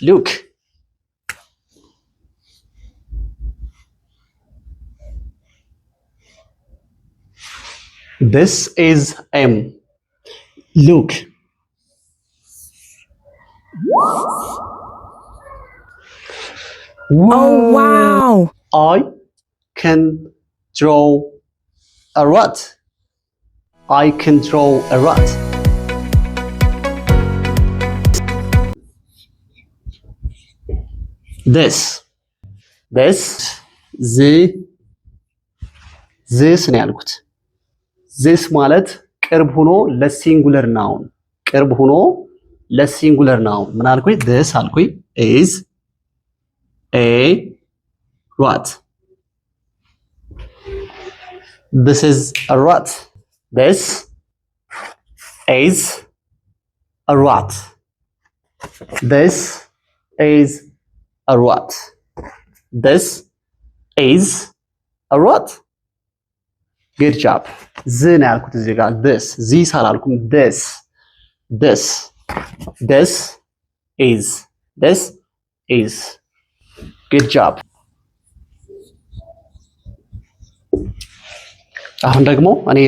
Look. This is M. Look. Oh, wow. I can draw a rat. I can draw a rat. This ነው ያልኩት። this ማለት ቅርብ ሆኖ ለሲንጉለር ናውን ምን አልኩኝ? this አልኩኝ is a rat. This is a rat. This is a rat. This is a rat. This is a rat. Good job. Z ነው ያልኩት እዚህ ጋር this አላልኩም። this is good job. አሁን ደግሞ እኔ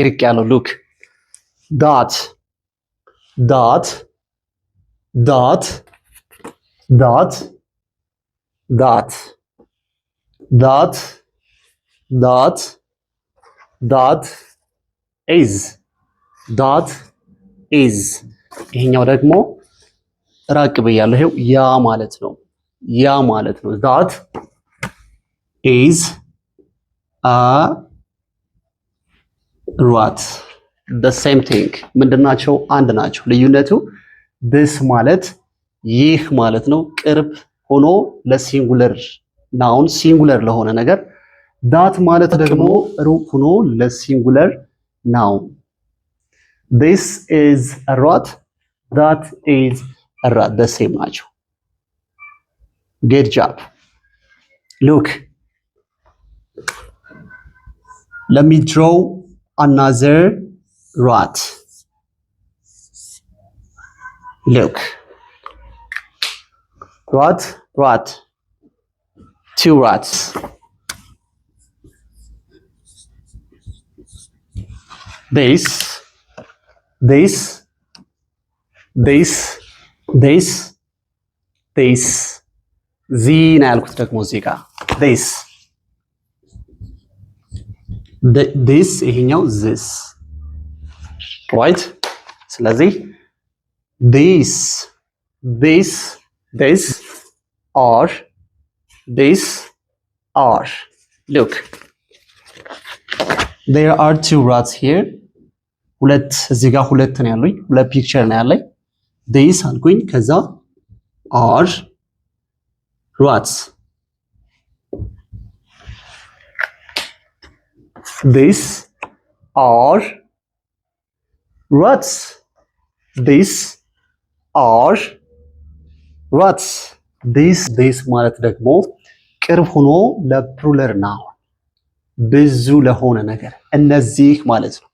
ርቅ ያለው look dot is ይሄኛው ደግሞ ራቅ ብያለሁ። ይሄው ያ ማለት ነው that is a rat. the same thing ምንድናቸው? አንድ ናቸው። ልዩነቱ this ማለት ይህ ማለት ነው፣ ቅርብ ሆኖ ለሲንጉለር ናውን ሲንጉለር ለሆነ ነገር። that ማለት ደግሞ ሩቅ ሆኖ ለሲንጉለር ናውን። this is a rat, that is a rat. the same ናቸው። good job. look, let me draw another rat. look, rat, two rats. this ዚ ነው ያልኩት ደግሞ እዚህ ጋር this ይሄኛው this right። ስለዚህ this are look, there are two rats here. ሁለት እዚህ ጋር ሁለት ነው ያሉኝ፣ ሁለት ፒክቸር ነው ያለኝ። this አልኩኝ፣ ከዛ are rats. this are rats. this are rats. this ማለት ደግሞ ቅርብ ሆኖ ለፕሉራል ናውን ብዙ ለሆነ ነገር እነዚህ ማለት ነው።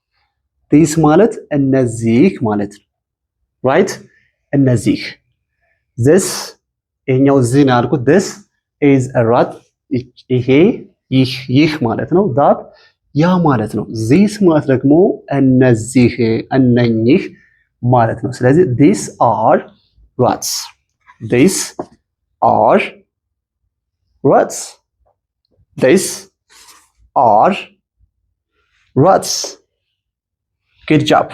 this ማለት እነዚህ ማለት ነው right። እነዚህ this ይሄኛው እዚህ ነው ያልኩት። this is a rat ይህ ማለት ነው። that ያ ማለት ነው። this ማለት ደግሞ እነዚህ እነኚህ ማለት ነው። ስለዚህ these are rats. these are rats. these are rats. good job.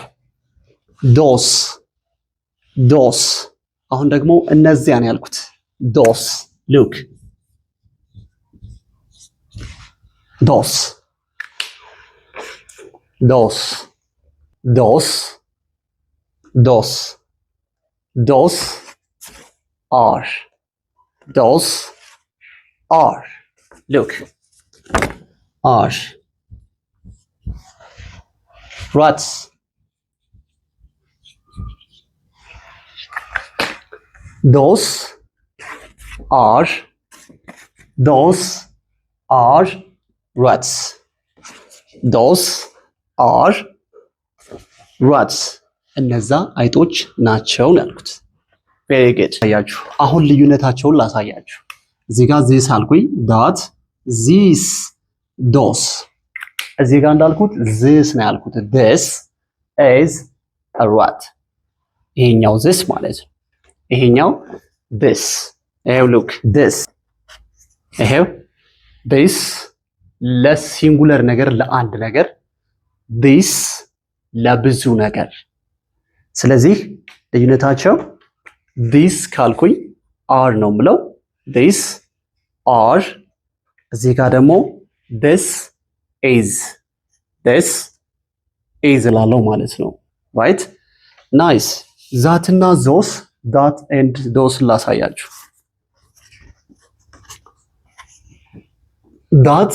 those አሁን ደግሞ እነዚያ ነው ያልኩት። those look, those are look, are rats. those are rats. those are rats. እነዛ አይጦች ናቸው ያልኩት። ቬሪ ጉድ። አያችሁ አሁን ልዩነታቸውን ላሳያችሁ። እዚህ ጋር ዚስ አልኩኝ ዳት ዚስ ዶስ። እዚህ ጋር እንዳልኩት ዚስ ነው ያልኩት this is a what። ይሄኛው this ማለት ነው። ይሄኛው this። ይሄው look this። ይሄው this ለሲንጉለር ነገር ለአንድ ነገር this ለብዙ ነገር። ስለዚህ ልዩነታቸው this ካልኩኝ are ነው የምለው this are። እዚህ ጋር ደግሞ this is እላለሁ ማለት ነው። ራይት ናይስ። ዛትና ዞስ ዳት ኤንድ ዶስ ላሳያችሁ። ዳት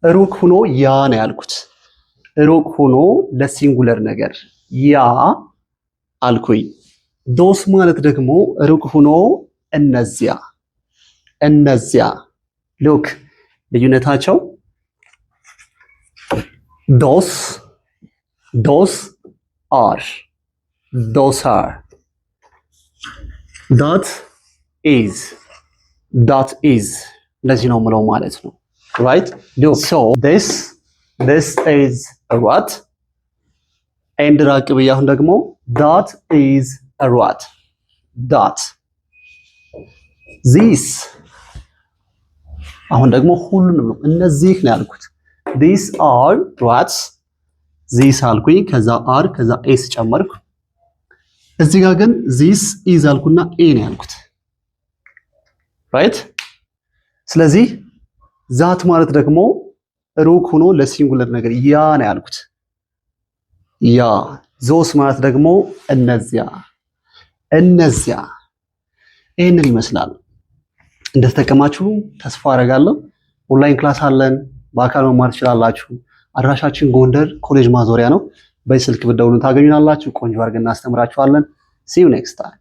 ሩቅ ሆኖ ያ ነው ያልኩት። ሩቅ ሆኖ ለሲንጉለር ነገር ያ አልኩኝ። ዶስ ማለት ደግሞ ሩቅ ሆኖ እነዚያ። ሉክ ልዩነታቸው ዶስ አር ዳት ኢዝ እንደዚህ ነው የምለው ማለት ነው። ራይት ሶ this is what ኤንድ ራቅ ብዬ አሁን ደግሞ that is a what that this አሁን ደግሞ ሁሉንም ነው እነዚህ ነው ያልኩት። these are what this አልኩኝ ከዛ are ከዛ s ጨመርኩ። እዚህ ጋር ግን this is አልኩና a ነው ያልኩት። ራይት ስለዚህ ዛት ማለት ደግሞ ሩቅ ሆኖ ለሲንጉለር ነገር ያ ነው ያልኩት። ያ ዞስ ማለት ደግሞ እነዚያ። ይህንን ይመስላል። እንደተጠቀማችሁ ተስፋ አደርጋለሁ። ኦንላይን ክላስ አለን፣ በአካል መማር ትችላላችሁ። አድራሻችን ጎንደር ኮሌጅ ማዞሪያ ነው። በስልክ ብትደውሉ ታገኙናላችሁ። ቆንጆ አድርገን እናስተምራችኋለን። see you next time።